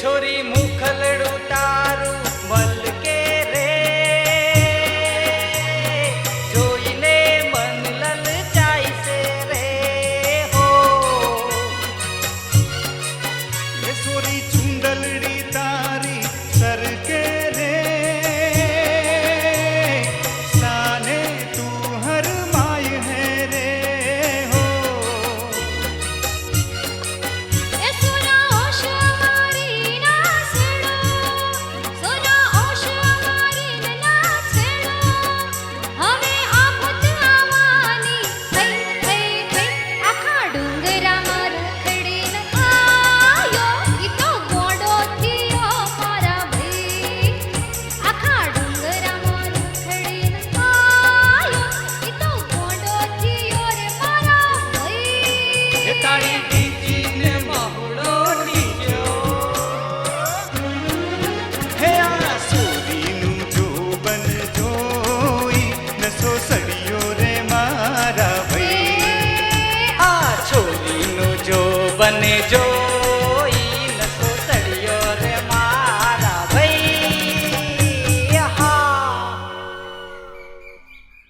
छोरी मुखलड़ू तारू मल के रे जोईने मन ललचाई से रे हो ये छोरी चुंदलड़ी तारी सर के रे साने तू हर माय है रे हो ए सोना ओश हमारी ना छेड़ो सोना ओश हमारी ना छेड़ो हमें आफत आवानी થઈ થઈ થઈ આખા ડુંગરામાં રખડી ન આયો ઈ તો ગોડો થયો મારા ભાઈ આખા ડુંગરામાં રખડી ન આયો ઈ તો ગોડો થયો રે મારા ભાઈ तारी डीजी ने माहुड़ो नीचो हे आ सूरीનું જોબન જોઈ નસો સડિયો રે મારા ભાઈ आ छोरी नो जो बने जो